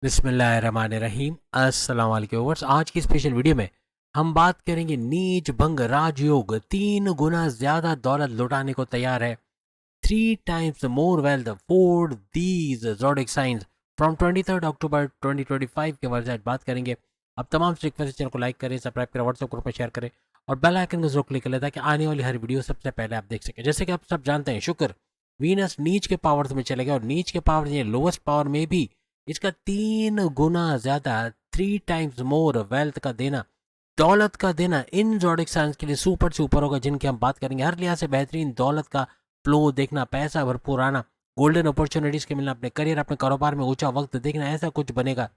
बिस्मिल्लाहिर्रहमानिर्रहीम। अस्सलाम वालेकुम व्यूअर्स। आज की स्पेशल वीडियो में हम बात करेंगे नीच भंग राजयोग 3 गुना ज़्यादा दौलत लुटाने को तैयार है। 3 times more wealth for these zodiac signs from 23 अक्टूबर 2025 के बारे में बात करेंगे। अब तमाम रिक्वेस्ट चैनल को लाइक करें, सब्सक्राइब करें, व्हाट्सएप ग्रुप में शेयर करें और बेल आइकन को जरूर क्लिक करें ताकि आने वाली हर वीडियो सबसे पहले आप देख सकें। जैसे कि आप सब जानते हैं, शुक्र वीनस नीच के पावर्स में चले गए और नीच के पावर ये लोवेस्ट पावर में भी इसका 3 गुना ज्यादा 3 times मोर वेल्थ का देना, दौलत का देना इन जोडिक साइंस के लिए सुपर से ऊपर होगा, जिनकी हम बात करेंगे। हर लिहाज से बेहतरीन दौलत का फ्लो देखना, पैसा भरपूर आना, गोल्डन अपॉर्चुनिटीज के मिलना, अपने करियर अपने कारोबार में ऊंचा वक्त देखना, ऐसा कुछ बनेगा।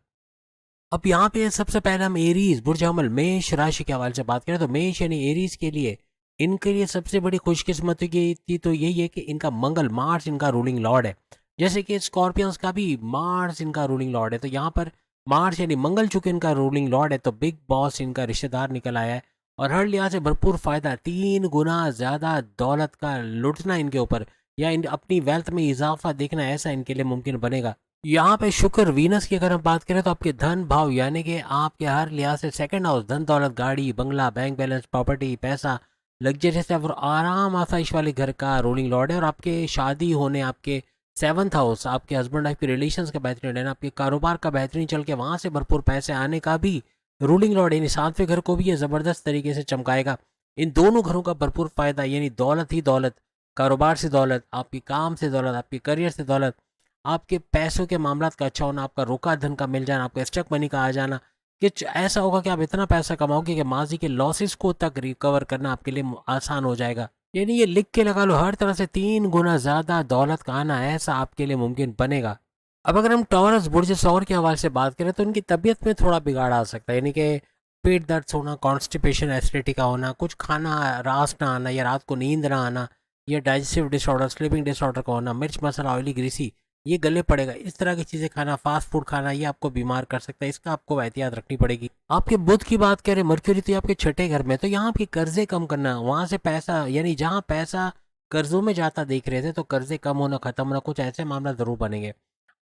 अब यहाँ पे सबसे पहले हम एरीज बुर्ज अमल मेष राशि के हवाले से बात करें तो मेष यानी एरीज के लिए इनके लिए सबसे बड़ी खुशकिस्मती की तो यही है कि इनका मंगल मार्स इनका रूलिंग लॉर्ड है। जैसे कि स्कॉर्पियंस का भी मार्स इनका रूलिंग लॉर्ड है, तो यहाँ पर मार्स यानी मंगल चूंकि इनका रूलिंग लॉर्ड है तो बिग बॉस इनका रिश्तेदार निकल आया है और हर लिहाज से भरपूर फायदा, 3 गुना ज्यादा दौलत का लुटना इनके ऊपर या अपनी वेल्थ में इजाफा देखना, ऐसा इनके लिए मुमकिन बनेगा। यहाँ पे शुक्र वीनस की अगर हम बात करें तो आपके धन भाव यानी कि आपके हर लिहाज से सेकंड हाउस, धन दौलत, गाड़ी बंगला, बैंक बैलेंस, प्रॉपर्टी, पैसा, लग्जरियस और आराम आसाइश वाले घर का रूलिंग लॉर्ड है। और आपके शादी होने, आपके सेवंथ हाउस, आपके हस्बैंड वाइफ के रिलेशंस का बेहतरीन रहना, आपके कारोबार का बेहतरीन चल के वहां से भरपूर पैसे आने का भी रूलिंग लॉर्ड यानी सातवें घर को भी ये जबरदस्त तरीके से चमकाएगा। इन दोनों घरों का भरपूर फायदा यानी दौलत ही दौलत, कारोबार से दौलत, आपके काम से दौलत, आपके करियर से दौलत, आपके पैसों के मामला का अच्छा होना, आपका रोका धन का मिल जाना, आपका स्टक मनी का आ जाना, कुछ ऐसा होगा कि आप इतना पैसा कमाओगे कि माजी के लॉसेस को तक रिकवर करना आपके लिए आसान हो जाएगा। यानी ये लिख के लगा लो, हर तरह से 3 गुना ज्यादा दौलत का आना ऐसा आपके लिए मुमकिन बनेगा। अब अगर हम टॉरस बुर्ज सौर के हवाले से बात करें तो उनकी तबीयत में थोड़ा बिगाड़ आ सकता है, यानी कि पेट दर्द होना, कॉन्स्टिपेशन, एसिडिटी का होना, कुछ खाना रास ना आना या रात को नींद ना आना, या डाइजेस्टिव डिसऑर्डर, स्लीपिंग डिसऑर्डर का होना, मिर्च मसाला, ऑयली, ग्रीसी ये गले पड़ेगा, इस तरह की चीज़ें खाना, फास्ट फूड खाना, ये आपको बीमार कर सकता है, इसका आपको एहतियात रखनी पड़ेगी। आपके बुध की बात करें, मर्क्यूरी तो आपके छठे घर में, तो यहाँ आपके कर्जे कम करना, वहां से पैसा यानी जहाँ पैसा कर्जों में जाता देख रहे थे तो कर्जे कम होना, खत्म होना, कुछ ऐसे मामला जरूर बनेंगे।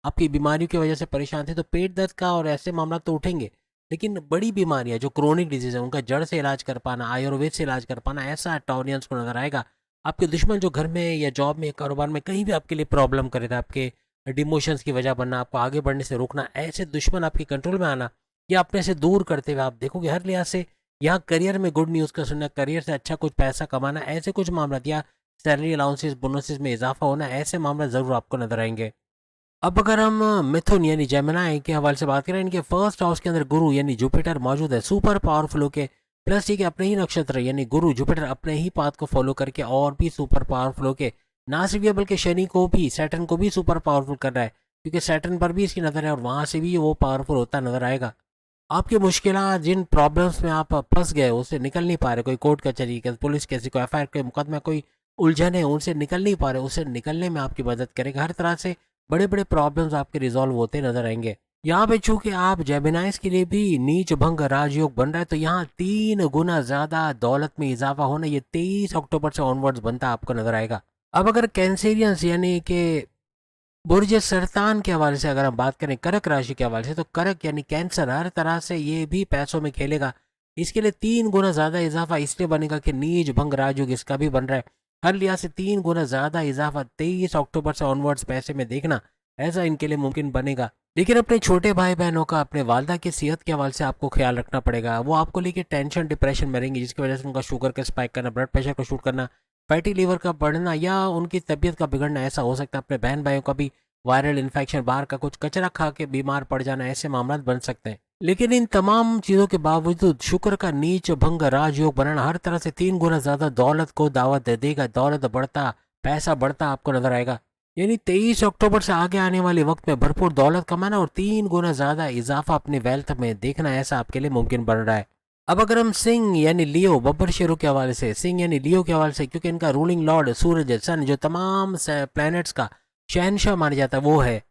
आपकी बीमारियों की वजह से परेशान थे तो पेट दर्द का और ऐसे मामला तो उठेंगे, लेकिन बड़ी बीमारियां जो क्रोनिक डिजीज है उनका जड़ से इलाज कर पाना, आयुर्वेद से इलाज कर पाना, ऐसा टॉरियंस को नजर आएगा। आपके दुश्मन जो घर में या जॉब में, कारोबार में कहीं भी आपके लिए प्रॉब्लम करे थे, आपके डिमोशंस की वजह बनना, आपको आगे बढ़ने से रोकना, ऐसे दुश्मन आपके कंट्रोल में आना या अपने से दूर करते हुए आप देखोगे हर लिहाज से। यहाँ करियर में गुड न्यूज़ का सुनना, करियर से अच्छा कुछ पैसा कमाना, ऐसे कुछ मामला या सैलरी अलाउंसेस बोनसेस में इजाफा होना, ऐसे मामला ज़रूर आपको नजर आएंगे। अब अगर हम मिथुन यानी जेमिनाई के हवाले से बात करें, इनके फर्स्ट हाउस के अंदर गुरु यानी जुपिटर मौजूद है, सुपर पावरफुल होके, प्लस ये कि अपने ही नक्षत्र यानी गुरु जुपिटर अपने ही पाथ को फॉलो करके और भी सुपर पावरफुल होके, ना सिर्फ ये बल्कि शनि को भी, सैटर्न को भी सुपर पावरफुल कर रहा है, क्योंकि सैटर्न पर भी इसकी नज़र है और वहां से भी वो पावरफुल होता नजर आएगा। आपकी मुश्किलात, जिन प्रॉब्लम्स में आप फंस गए, उससे निकल नहीं पा रहे, कोई कोर्ट कचहरी, पुलिस कैसी, कोई एफआईआर, कोई मुकदमा, कोई उलझन है, उनसे निकल नहीं पा रहे, उससे निकलने में आपकी मदद करेगा। हर तरह से बड़े बड़े प्रॉब्लम्स आपके रिजॉल्व होते नजर आएंगे। यहाँ पे चूंकि आप जेमिनाइज के लिए भी नीच भंग राजयोग बन रहा है तो यहाँ 3 गुना ज्यादा दौलत में इजाफा होना ये 23 अक्टूबर से ऑनवर्ड्स बनता आपको नजर आएगा। अब अगर कैंसेरियंस यानी कि बुर्ज सरतान के हवाले से अगर हम बात करें, कर्क राशि के हवाले से, तो कर्क यानी कैंसर हर तरह से ये भी पैसों में खेलेगा। इसके लिए 3 गुना ज्यादा इजाफा इसलिए बनेगा कि नीच भंग राजयोग इसका भी बन रहा है। हर लिहाज से 3 गुना ज्यादा इजाफा 23 अक्टूबर से ऑनवर्ड्स पैसे में देखना, ऐसा इनके लिए मुमकिन बनेगा। लेकिन अपने छोटे भाई बहनों का, अपने वालदा की सेहत के हवाले से आपको ख्याल रखना पड़ेगा। वो आपको लेके टेंशन डिप्रेशन में रहेंगे, जिसकी वजह से उनका शुगर का स्पाइक करना, ब्लड प्रेशर को शूट करना, फैटी लीवर का बढ़ना या उनकी तबीयत का बिगड़ना, ऐसा हो सकता है। अपने बहन भाइयों का भी वायरल इन्फेक्शन, बाहर का कुछ कचरा खा के बीमार पड़ जाना, ऐसे मामला बन सकते हैं। लेकिन इन तमाम चीजों के बावजूद शुक्र का नीच भंग राजयोग बनाना हर तरह से 3 गुना ज्यादा दौलत को दावत दे देगा। दौलत बढ़ता, पैसा बढ़ता आपको नजर आएगा। यानी 23 अक्टूबर से आगे आने वाले वक्त में भरपूर दौलत कमाना और 3 गुना ज्यादा इजाफा अपनी वेल्थ में देखना, ऐसा आपके लिए मुमकिन बन रहा है। अब अगर हम सिंह यानी लियो बब्बर शेरों के हवाले से, सिंह यानी लियो के हवाले से, क्योंकि इनका रूलिंग लॉर्ड सूरज सन जो तमाम प्लैनेट्स का शहनशाह माना जाता है वो है।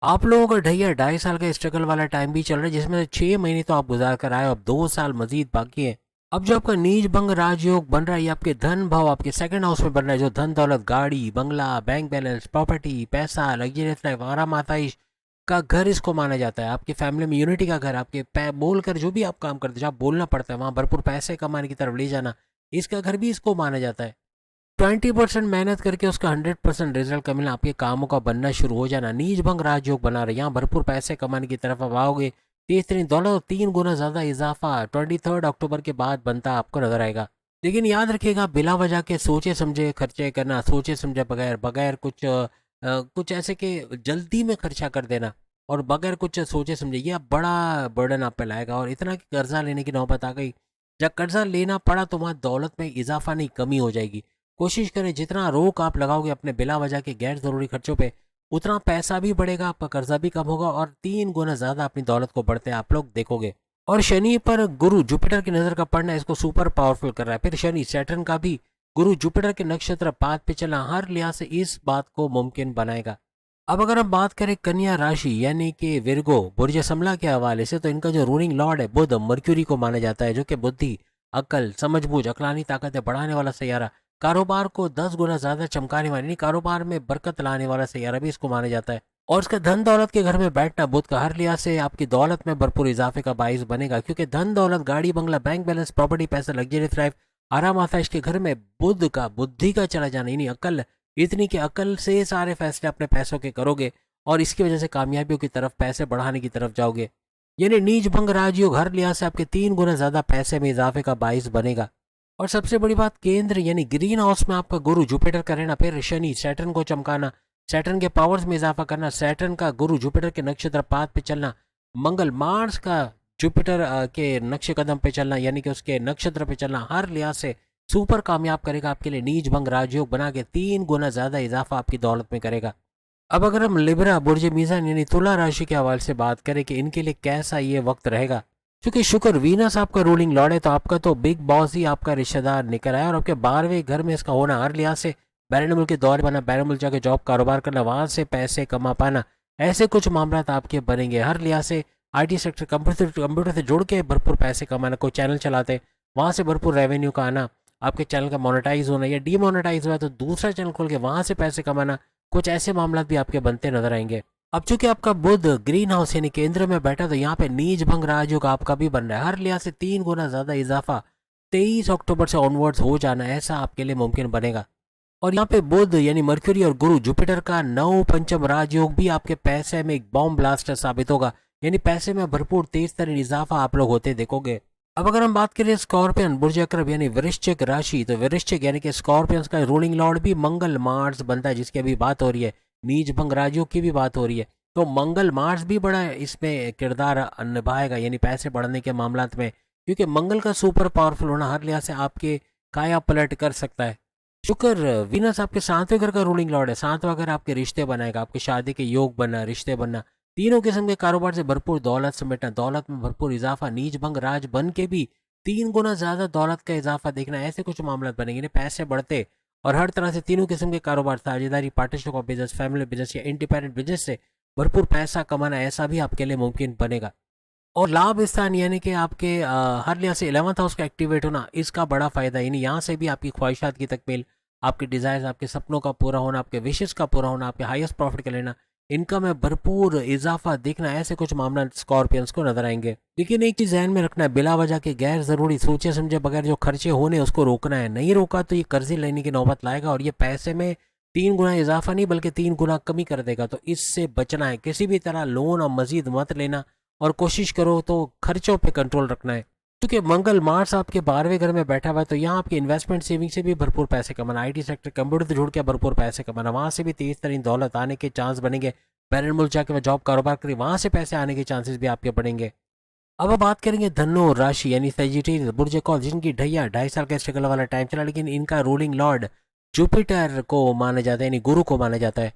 आप लोगों का 2.5 साल का स्ट्रगल वाला टाइम भी चल रहा है, जिसमें से 6 महीने तो आप गुजार कर आए, अब 2 साल मजीद बाकी है। अब जो आपका नीच भंग राजयोग बन रहा है, ये आपके धन भाव आपके सेकंड हाउस में बन रहा है, जो धन दौलत, गाड़ी बंगला, बैंक बैलेंस, प्रॉपर्टी, पैसा, लग्जरियस लाइफ, आराम आताइश, का घर इसको माना जाता है। आपकी फैमिली में यूनिटी का घर, आपके बोल कर जो भी आप काम करते हो, जहाँ बोलना पड़ता है वहाँ भरपूर पैसे कमाने की तरफ ले जाना, इसका घर भी इसको माना जाता है। 20% मेहनत करके उसका 100% रिजल्ट का मिलना, आपके कामों का बनना शुरू हो जाना, नीच भंग राजयोग बना रहे, यहाँ भरपूर पैसे कमाने की तरफ अब आओगे। तेज तरीन दौलत और 3 गुना ज़्यादा इजाफा 23 अक्टूबर के बाद बनता आपको नजर आएगा। लेकिन याद रखिएगा, बिला वजह के सोचे समझे खर्चे करना, सोचे समझे बगैर बगैर कुछ ऐसे कि जल्दी में खर्चा कर देना और बगैर कुछ सोचे समझे, ये अब बड़ा बर्डन आप पे लाएगा। और इतना कि कर्जा लेने की नौबत आ गई, जब कर्जा लेना पड़ा तो वहाँ दौलत में इजाफा नहीं कमी हो जाएगी। कोशिश करें जितना रोक आप लगाओगे अपने बिला वजह के गैर ज़रूरी खर्चों पे, उतना पैसा भी बढ़ेगा, आपका कर्जा भी कम होगा और 3 गुना ज़्यादा अपनी दौलत को बढ़ते आप लोग देखोगे। और शनि पर गुरु जुपिटर की नज़र का पड़ना इसको सुपर पावरफुल कर रहा है। फिर शनि सैटर्न का भी गुरु जुपिटर के नक्षत्र पात पे चलना हर लिहाज से इस बात को मुमकिन बनाएगा। अब अगर हम बात करें कन्या राशि यानी कि विर्गो बुर्ज समला के हवाले से, तो इनका जो रूलिंग लॉर्ड है बुध मर्क्यूरी को माना जाता है, जो कि बुद्धि, अक्ल, समझबूझ, अकलानी ताकतें बढ़ाने वाला सैयारा, कारोबार को 10 गुना ज्यादा चमकाने वाला यानी कारोबार में बरकत लाने वाला सैयारा भी इसको माना जाता है। और इसका धन दौलत के घर में बैठना बुध का हर लिहाज से आपकी दौलत में भरपूर इजाफे का बाइस बनेगा, क्योंकि धन दौलत, गाड़ी बंगला, बैंक बैलेंस, प्रॉपर्टी, पैसा, लग्जरी लाइफ, आराम आसाइश के घर में बुध का बुद्धि का चला जाना यानी अकल, इतनी कि अकल से सारे फैसले अपने पैसों के करोगे और इसकी वजह से कामयाबियों की तरफ, पैसे बढ़ाने की तरफ जाओगे। यानी नीच भंग राजयोग हर लिहाज से आपके 3 गुना ज्यादा पैसे में इजाफे का बाइस बनेगा। और सबसे बड़ी बात, केंद्र यानी ग्रीन हाउस में आपका गुरु जुपिटर का रहना, फिर शनि सैटर्न को चमकाना, सैटर्न के पावर्स में इजाफा करना, सैटर्न का गुरु जुपिटर के नक्षत्र पात पे चलना, मंगल मार्स का जुपिटर के नक्शे कदम पे चलना यानी कि उसके नक्षत्र पे चलना हर लिहाज से सुपर कामयाब करेगा आपके लिए, नीच भंग राजयोग बना के 3 गुना ज्यादा इजाफा आपकी दौलत में करेगा। अब अगर हम लिब्रा बुर्ज मीज़ान यानी तुला राशि के हवाले से बात करें कि इनके लिए कैसा ये वक्त रहेगा, क्योंकि शुक्र वीनस आपका रूलिंग लॉर्ड है, तो आपका तो बिग बॉस ही आपका रिश्तेदार निकल आया और आपके 12वें घर में इसका होना हर लिहाज से बैरन मुल्क के दौरे बना, बैरन मुल्क जाके जॉब कारोबार करना, वहां से पैसे कमा पाना, ऐसे कुछ मामला आपके बनेंगे। हर लिहाज से आईटी सेक्टर, कंप्यूटर से जुड़ के भरपूर पैसे कमाना, कोई चैनल चलाते वहां से भरपूर रेवेन्यू का आना, आपके चैनल का मोनेटाइज होना या डीमोनेटाइज हुआ तो दूसरा चैनल खोल के वहां से पैसे कमाना, कुछ ऐसे मामला भी आपके बनते नजर आएंगे। अब चूंकि आपका बुध ग्रीन हाउस यानी केंद्र में बैठा, तो यहाँ पे नीच भंग राजयोग आपका भी बन रहा है, हर लिहाज से 3 गुना ज्यादा इजाफा 23 अक्टूबर से ऑनवर्ड्स हो जाना ऐसा आपके लिए मुमकिन बनेगा। और यहाँ पे बुध यानी मर्क्यूरी और गुरु जुपिटर का नव पंचम राजयोग भी आपके पैसे में एक बॉम्ब ब्लास्टर साबित होगा, यानी पैसे में भरपूर तेज तरीन इजाफा आप लोग होते देखोगे। अब अगर हम बात करें स्कॉर्पियन बुर्ज अक्रब यानी वृश्चिक राशि, तो वृश्चिक यानी कि स्कॉर्पियंस का रूलिंग लॉर्ड भी मंगल मार्स बनता है, जिसकी अभी बात हो रही है, नीच भंग राजयोग की भी बात हो रही है, तो मंगल मार्स भी बड़ा इसमें किरदार निभाएगा यानी पैसे बढ़ने के मामला में, क्योंकि मंगल का सुपर पावरफुल होना हर लिहाज से आपके काया पलट कर सकता है। शुक्र वीनस आपके 7वें घर का रूलिंग लॉर्ड है, 7वां घर आपके रिश्ते बनाएगा, आपके शादी के योग बनना, रिश्ते बनना, तीनों किस्म के कारोबार से भरपूर दौलत समेटना, दौलत में भरपूर इजाफा, नीच भंग राज बन के भी 3 गुना ज्यादा दौलत का इजाफा देखना, ऐसे कुछ मामला बनेंगे, पैसे बढ़ते और हर तरह से तीनों किस्म के कारोबार, साझेदारी, partnership of business, family business या इंडिपेंडेंट बिजनेस से भरपूर पैसा कमाना, ऐसा भी आपके लिए मुमकिन बनेगा। और लाभ स्थान यानी कि आपके हर लिहाज से 11th हाउस का एक्टिवेट होना, इसका बड़ा फायदा, यानी यहाँ से भी आपकी ख्वाहिशात की तकमील, आपके डिजायर्स, आपके सपनों का पूरा होना, आपके विशेष का पूरा होना, आपके हाईएस्ट प्रॉफिट का लेना, इनकम में भरपूर इजाफा देखना, ऐसे कुछ मामला स्कॉर्पियंस को नजर आएंगे। लेकिन एक चीज ध्यान में रखना है, बिला वजह के गैर जरूरी सोचे समझे बगैर जो खर्चे होने उसको रोकना है, नहीं रोका तो ये कर्जे लेने की नौबत लाएगा और ये पैसे में 3 गुना इजाफा नहीं बल्कि 3 गुना कमी कर देगा, तो इससे बचना है, किसी भी तरह लोन और मजीद मत लेना और कोशिश करो तो खर्चों पे कंट्रोल रखना है। क्योंकि मंगल मार्स आपके 12वें घर में बैठा हुआ है, तो यहाँ आपकी इन्वेस्टमेंट सेविंग से भी भरपूर पैसे कमाना, आईटी सेक्टर कंप्यूटर से जुड़ के भरपूर पैसे कमाना, वहाँ से भी तेज तरीन दौलत आने के चांस बनेंगे, बैरन मुल्क जाके वह जॉब कारोबार करें, वहाँ से पैसे आने के चांसेस भी आपके बढ़ेंगे। अब बात करेंगे धनु राशि यानी सेजिटेरियस बुर्ज कॉल, जिनकी ढैया 2.5 साल का स्ट्रगल वाला टाइम चला, लेकिन इनका रूलिंग लॉर्ड जुपिटर को माना जाता है यानी गुरु को माना जाता है,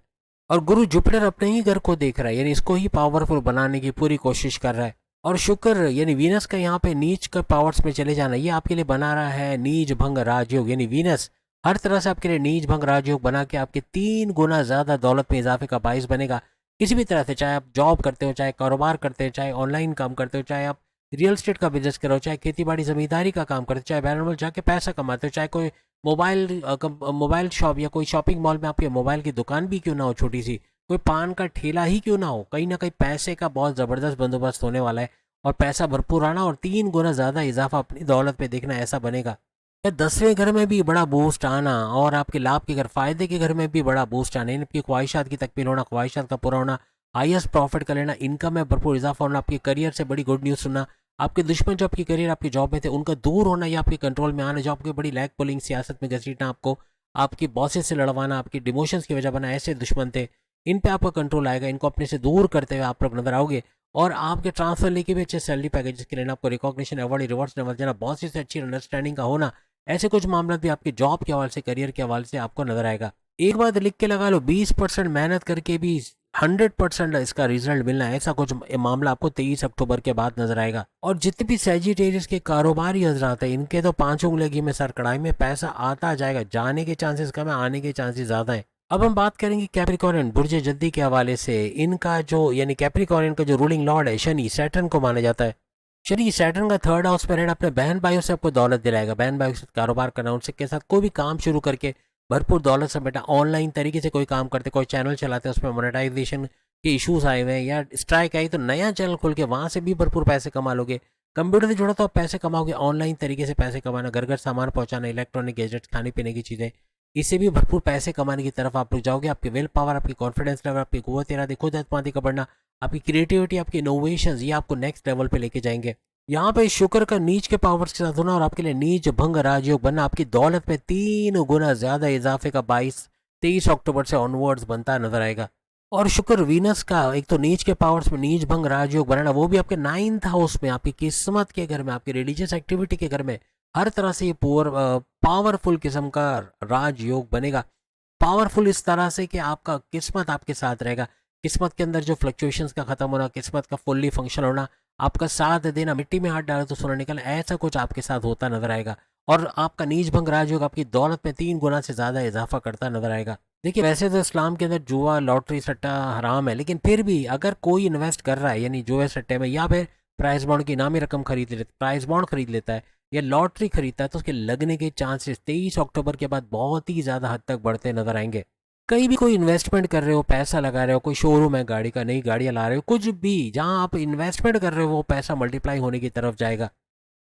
और गुरु जुपिटर अपने ही घर को देख रहा है यानी इसको ही पावरफुल बनाने की पूरी कोशिश कर रहा है। और शुक्र यानी वीनस का यहाँ पे नीच का पावर्स में चले जाना, ये आपके लिए बना रहा है नीच भंग राजयोग, यानी वीनस हर तरह से आपके लिए नीच भंग राजयोग बना के आपके 3 गुना ज्यादा दौलत में इजाफे का बाइस बनेगा, किसी भी तरह से, चाहे आप जॉब करते हो, चाहे कारोबार करते हो, चाहे ऑनलाइन काम करते हो, चाहे आप रियल स्टेट का बिजनेस करो, चाहे खेती बाड़ी जमींदारी का काम करते हो, चाहे बैरन मुल्क जाके पैसा कमाते हो, चाहे कोई मोबाइल शॉप या कोई शॉपिंग मॉल में आपके मोबाइल की दुकान भी क्यों ना हो छोटी सी, कोई पान का ठेला ही क्यों ना हो, कहीं ना कहीं पैसे का बहुत ज़बरदस्त बंदोबस्त होने वाला है और पैसा भरपूर आना और 3 गुना ज़्यादा इजाफा अपनी दौलत पे देखना, ऐसा बनेगा। या 10वें घर में भी बड़ा बूस्ट आना और आपके लाभ के घर, फायदे के घर में भी बड़ा बूस्ट आना, आपकी ख्वाहिशात की तकमील होना, ख्वाहिशात का पूरा होना, हाईएस्ट प्रॉफिट कर लेना, इनकम में भरपूर इजाफा होना, आपके करियर से बड़ी गुड न्यूज़ सुनना, आपके दुश्मन जो आपकी करियर आपकी जॉब में थे उनका दूर होना या आपके कंट्रोल में आना, जो आपकी बड़ी लैग पुलिंग सियासत में घसीटना, आपको आपकी बॉसेस से लड़वाना, आपकी डिमोशंस की वजह बना, ऐसे दुश्मन थे, इन पे आपका कंट्रोल आएगा, इनको अपने से दूर करते हुए आप लोग नजर आओगे। और आपके ट्रांसफर लेके भी अच्छे सैलरी पैकेज के लेना, आपको रिकॉग्निशन अवार्ड रिवॉर्ड्स नजर जाना, बॉसेस से अच्छी अंडरस्टैंडिंग का होना, ऐसे कुछ मामला भी आपके जॉब के हवाले से, करियर के हवाले से आपको नजर आएगा। एक बात लिख के लगा लो, 20% मेहनत करके भी 100% इसका रिजल्ट मिलना, ऐसा कुछ मामला आपको 23 अक्टूबर के बाद नजर आएगा। और जितने भी सैजिटेरियस के कारोबारी हजरात हैं, इनके तो 5 उंगली घी में सर कढ़ाई में पैसा आता जाएगा, जाने के चांसेस कम है, आने के चांसेस ज्यादा है। अब हम बात करेंगे कैप्रिकॉर्न बुर्ज जद्दी के हवाले से। इनका जो यानी कैप्रिकॉर्न का जो रूलिंग लॉर्ड है शनि, सैटर्न को माना जाता है। शनि सैटर्न का थर्ड हाउस पर है, अपने बहन भाइयों से आपको दौलत दिलाएगा, बहन भाइयों के साथ कारोबार करना, उनसे के साथ कोई भी काम शुरू करके भरपूर दौलत से बेटा, ऑनलाइन तरीके से कोई काम करते, कोई चैनल चलाते हैं, उसमें मोनेटाइजेशन के इश्यूज आए हुए हैं या स्ट्राइक आई, तो नया चैनल खोल के वहाँ से भी भरपूर पैसे कमा लोगे। कंप्यूटर से जुड़ा तो आप पैसे कमाओगे, ऑनलाइन तरीके से पैसे कमाना, घर घर सामान पहुंचाना, इलेक्ट्रॉनिक गैजेट्स, खाने पीने की चीज़ें, इससे भी भरपूर पैसे कमाने की तरफ आप लोग जाओगे। आपकी विल पावर, आपकी कॉन्फिडेंस लेवल, आपकी कुव्वत इरादे, खुद एतमादी का बढ़ना, आपकी क्रिएटिविटी, आपकी इनोवेशंस, ये आपको नेक्स्ट लेवल पे लेके जाएंगे। यहाँ पे शुक्र का नीच के पावर्स के साथ होना और आपके लिए नीच भंग राजयोग बनना, आपकी दौलत में 3 गुना ज्यादा इजाफे का 23 अक्टूबर से ऑनवर्ड्स बनता नजर आएगा। और शुक्र वीनस का एक तो नीच के पावर्स में नीच भंग राजयोग बनाना, वो भी आपके 9th हाउस में, आपकी किस्मत के घर में, आपकी रिलीजियस एक्टिविटी के घर में, हर तरह से ये पावरफुल किस्म का राजयोग बनेगा। पावरफुल इस तरह से कि आपका किस्मत आपके साथ रहेगा, किस्मत के अंदर जो फ्लक्चुएशंस का खत्म होना, किस्मत का फुल्ली फंक्शन होना, आपका साथ देना, मिट्टी में हाथ डाले तो सोना निकलना, ऐसा कुछ आपके साथ होता नजर आएगा। और आपका नीच भंग राजयोग आपकी दौलत में 3 गुना से ज्यादा इजाफा करता नजर आएगा। देखिए वैसे तो इस्लाम के अंदर जुआ, लॉटरी, सट्टा हराम है, लेकिन फिर भी अगर कोई इन्वेस्ट कर रहा है यानी जुए सट्टे में, या फिर प्राइस बॉन्ड की इनामी रकम प्राइस बॉन्ड खरीद लेता है या लॉटरी खरीदता है, तो उसके लगने के चांसेस 23 अक्टूबर के बाद बहुत ही ज्यादा हद तक बढ़ते नजर आएंगे। कहीं भी कोई इन्वेस्टमेंट कर रहे हो, पैसा लगा रहे हो, कोई शोरूम है गाड़ी का, नई गाड़ियां ला रहे हो, कुछ भी जहां आप इन्वेस्टमेंट कर रहे हो वो पैसा मल्टीप्लाई होने की तरफ जाएगा।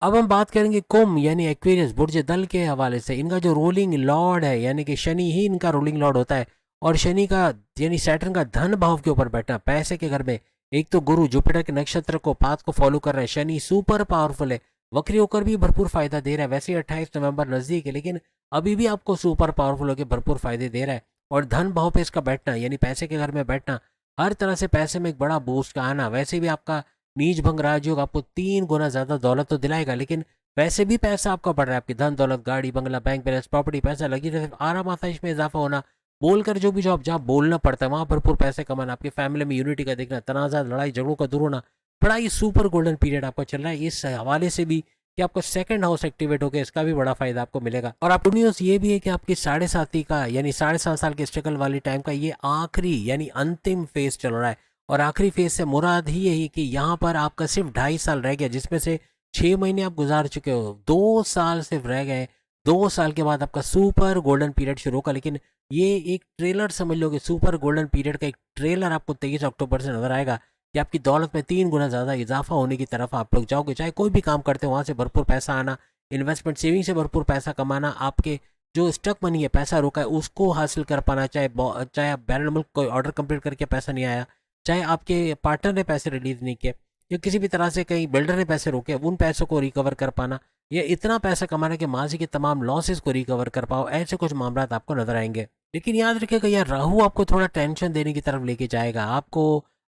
अब हम बात करेंगे कुंभ यानी एक्वेरियस बुर्ज दल के हवाले से। इनका जो रूलिंग लॉर्ड है यानी कि शनि ही इनका रूलिंग लॉर्ड होता है। और शनि का यानी सैटर्न का धन भाव के ऊपर बैठना, पैसे के घर में, एक तो गुरु जुपिटर के नक्षत्र को पाथ को फॉलो कर रहा है, शनि सुपर पावरफुल है, वक्री होकर भी भरपूर फायदा दे रहा है। वैसे ही 28 नवंबर नजदीक है, लेकिन अभी भी आपको सुपर पावरफुल होकर भरपूर फायदे दे रहा है। और धन भाव पे इसका बैठना यानी पैसे के घर में बैठना, हर तरह से पैसे में एक बड़ा बूस्ट का आना। वैसे भी आपका नीच भंग राजयोग आपको 3 गुना ज्यादा दौलत तो दिलाएगा, लेकिन वैसे भी पैसा आपका बढ़ रहा है, आपकी धन दौलत, गाड़ी बंगला, बैंक बैलेंस, प्रॉपर्टी, पैसा लगी रहे, आराम आता है, इसमें इजाफा होना, बोलकर जो भी जॉब जहाँ बोलना पड़ता है वहां भरपूर पैसे कमाना, आपकी फैमिली में यूनिटी का देखना, तनाजा लड़ाई झगड़ों का दूर होना, बड़ा ही सुपर गोल्डन पीरियड आपका चल रहा है। इस हवाले से भी कि आपका सेकंड हाउस एक्टिवेट हो गया, इसका भी बड़ा फायदा आपको मिलेगा। और आप न्यूज़ ये भी है कि आपकी 7.5 का यानी 7.5 साल के स्ट्रगल वाली टाइम का ये आखिरी यानी अंतिम फेज चल रहा है। और आखिरी फेज से मुराद ही यही कि यहाँ पर आपका सिर्फ 2.5 साल रह गया, जिसमें से 6 महीने आप गुजार चुके हो, 2 साल सिर्फ रह गए। 2 साल के बाद आपका सुपर गोल्डन पीरियड शुरू होगा। लेकिन ये एक ट्रेलर समझ लो कि सुपर गोल्डन पीरियड का एक ट्रेलर आपको 23 अक्टूबर से नजर आएगा कि आपकी दौलत में 3 गुना ज़्यादा इजाफा होने की तरफ आप लोग जाओगे। चाहे कोई भी काम करते हो वहाँ से भरपूर पैसा आना, इन्वेस्टमेंट सेविंग से भरपूर पैसा कमाना, आपके जो स्टक मनी है, पैसा रुका है, उसको हासिल कर पाना। चाहे आप बैरन मुल्क कोई ऑर्डर कंप्लीट करके पैसा नहीं आया, चाहे आपके पार्टनर ने पैसे रिलीज नहीं किए, या किसी भी तरह से कहीं बिल्डर ने पैसे रोके, उन पैसों को रिकवर कर पाना, या इतना पैसा कमाना कि माजी के तमाम लॉसेस को रिकवर कर पाओ, ऐसे कुछ मामला आपको नजर आएंगे। लेकिन याद रखिएगा यार, राहु आपको थोड़ा टेंशन देने की तरफ लेके जाएगा, आपको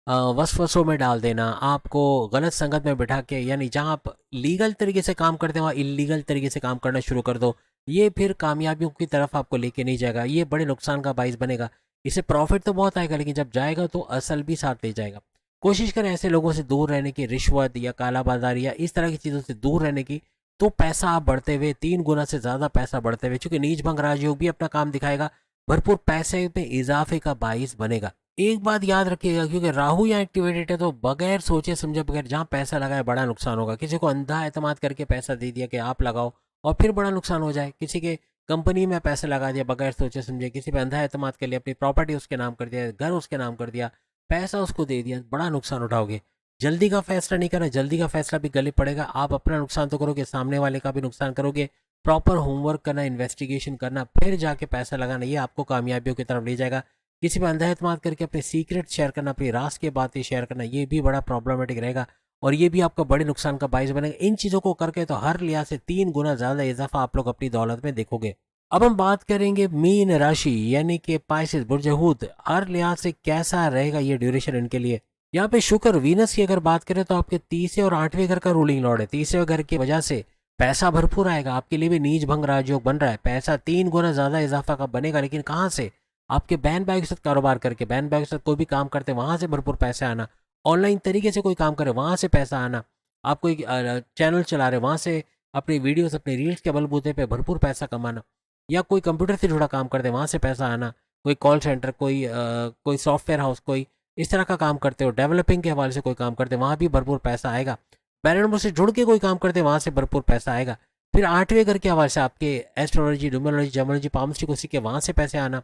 वसवसों में डाल देना, आपको गलत संगत में बिठा के, यानी जहां आप लीगल तरीके से काम करते हैं वहाँ इलीगल तरीके से काम करना शुरू कर दो। ये फिर कामयाबियों की तरफ आपको लेके नहीं जाएगा, ये बड़े नुकसान का बाइस बनेगा। इससे प्रॉफिट तो बहुत आएगा, लेकिन जब जाएगा तो असल भी साथ ले जाएगा। कोशिश करें ऐसे लोगों से दूर रहने की, रिश्वत या कालाबाजारी या इस तरह की चीज़ों से दूर रहने की, तो पैसा आप बढ़ते हुए 3 गुना से ज़्यादा पैसा बढ़ते हुए, चूंकि नीच भंग राजयोग भी अपना काम दिखाएगा, भरपूर पैसे में इजाफे का बाइस बनेगा। एक बात याद रखिएगा, क्योंकि राहु यहाँ एक्टिवेटेड है, तो बगैर सोचे समझे, बगैर जहाँ पैसा लगाए बड़ा नुकसान होगा। किसी को अंधा एतमाद करके पैसा दे दिया कि आप लगाओ और फिर बड़ा नुकसान हो जाए, किसी के कंपनी में पैसे लगा दिया बगैर सोचे समझे, किसी पे अंधा एतमाद कर लिया, अपनी प्रॉपर्टी उसके नाम कर दिया, घर उसके नाम कर दिया, पैसा उसको दे दिया, बड़ा नुकसान उठाओगे। जल्दी का फैसला नहीं करना, जल्दी का फैसला भी गले पड़ेगा। आप अपना नुकसान तो करोगे, सामने वाले का भी नुकसान करोगे। प्रॉपर होमवर्क करना, इन्वेस्टिगेशन करना, फिर जाके पैसा लगाना, ये आपको कामयाबियों की तरफ ले जाएगा। किसी पर अंधा एतमाद करके अपने सीक्रेट शेयर करना, अपनी राज की बातें शेयर करना, ये भी बड़ा प्रॉब्लमेटिक रहेगा और ये भी आपका बड़े नुकसान का बायस बनेगा। इन चीज़ों को करके तो हर लिहाज से 3 गुना ज़्यादा इजाफा आप लोग अपनी दौलत में देखोगे। अब हम बात करेंगे मीन राशि यानी कि पाइसेस बुर्ज हूत, हर लिहाज से कैसा रहेगा ये ड्यूरेशन इनके लिए। यहाँ पे शुक्र वीनस की अगर बात करें तो आपके तीसरे और 8वें घर का रूलिंग लॉर्ड है। तीसरे घर की वजह से पैसा भरपूर आएगा, आपके लिए भी नीच भंग राजयोग बन रहा है। पैसा 3 गुना ज्यादा इजाफा का बनेगा, लेकिन कहाँ से? आपके बहन भाई के साथ कारोबार करके, बहन भाई के साथ कोई भी काम करते वहां से भरपूर पैसे आना, ऑनलाइन तरीके से कोई काम करे वहां से पैसा आना, आप कोई चैनल चला रहे वहां से अपनी वीडियोस अपनी रील्स के बलबूते पे भरपूर पैसा कमाना, या कोई कंप्यूटर से जुड़ा काम करते वहां से पैसा आना, कोई कॉल सेंटर, कोई सॉफ्टवेयर हाउस, कोई इस तरह का काम करते हो, डेवलपिंग के हवाले से कोई काम करते वहां भी भरपूर पैसा आएगा। पैरानॉर्मल से जुड़ के कोई काम करते वहां से भरपूर पैसा आएगा। फिर 8वें घर के हवाले से आपके एस्ट्रोलॉजी, न्यूमरोलॉजी, जेमोलॉजी, पामस्ट्री को सीखे वहां से पैसे आना,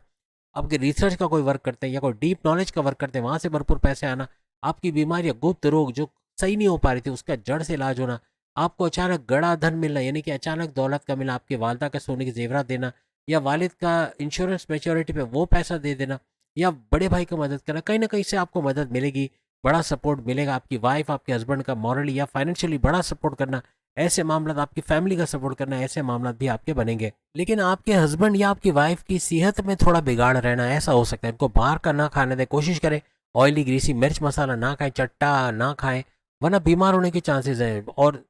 आपके रिसर्च का कोई वर्क करते हैं या कोई डीप नॉलेज का वर्क करते हैं वहां से भरपूर पैसे आना, आपकी बीमारी या गुप्त रोग जो सही नहीं हो पा रही थी उसका जड़ से इलाज होना, आपको अचानक गड़ा धन मिलना यानी कि अचानक दौलत का मिलना, आपकी वालदा का सोने के जेवरात देना, या वालिद का इंश्योरेंस मैच्योरिटी पे वो पैसा दे देना, या बड़े भाई को मदद करना, कहीं ना कहीं से आपको मदद मिलेगी, बड़ा सपोर्ट मिलेगा। आपकी वाइफ, आपके हस्बैंड का मॉरली या फाइनेंशियली बड़ा सपोर्ट करना, ऐसे मामला, आपकी फैमिली का सपोर्ट करना, ऐसे मामला भी आपके बनेंगे। लेकिन आपके हस्बैंड या आपकी वाइफ की सेहत में थोड़ा बिगाड़ रहना, ऐसा हो सकता है। इनको बाहर का ना खाने दें, कोशिश करें ऑयली ग्रीसी मिर्च मसाला ना खाएं, चट्टा ना खाएं, वरना बीमार होने के चांसेस हैं। और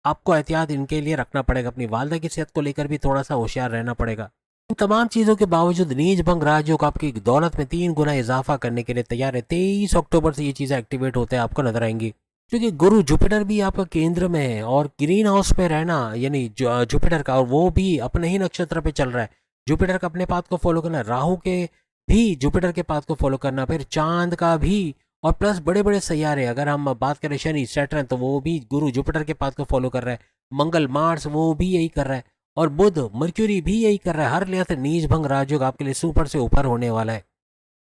आपको एहतियात इनके लिए रखना पड़ेगा, अपनी वालदा की सेहत को लेकर भी थोड़ा सा होशियार रहना पड़ेगा। इन तमाम चीज़ों के बावजूद नीच भंग राजयोग आपकी दौलत में 3 गुना इजाफा करने के लिए तैयार है। 23 अक्टूबर से ये चीज़ें एक्टिवेट होते हैं, आपको नजर आएंगी। क्योंकि गुरु जुपिटर भी आपका केंद्र में है और ग्रीन हाउस में रहना यानी जुपिटर का, और वो भी अपने ही नक्षत्र पे चल रहा है। जुपिटर का अपने पाथ को फॉलो करना, राहु के भी जुपिटर के पाथ को फॉलो करना, फिर चांद का भी, और प्लस बड़े बड़े सैयारे, अगर हम बात करें शनि, सैटर्न, तो वो भी गुरु जुपिटर के पाथ को फॉलो कर रहा है। मंगल, मार्स, वो भी यही कर रहा है, और बुध, मर्क्यूरी भी यही कर रहा है। हर लिहाज से नीच भंग राजयोग आपके लिए सुपर से ऊपर होने वाला है।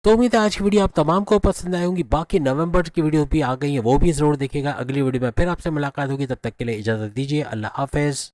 तो उम्मीद है आज की वीडियो आप तमाम को पसंद आई होंगी। बाकी नवंबर की वीडियो भी आ गई है, वो भी जरूर देखिएगा। अगली वीडियो में फिर आपसे मुलाकात होगी, तब तक के लिए इजाजत दीजिए। अल्लाह हाफिज।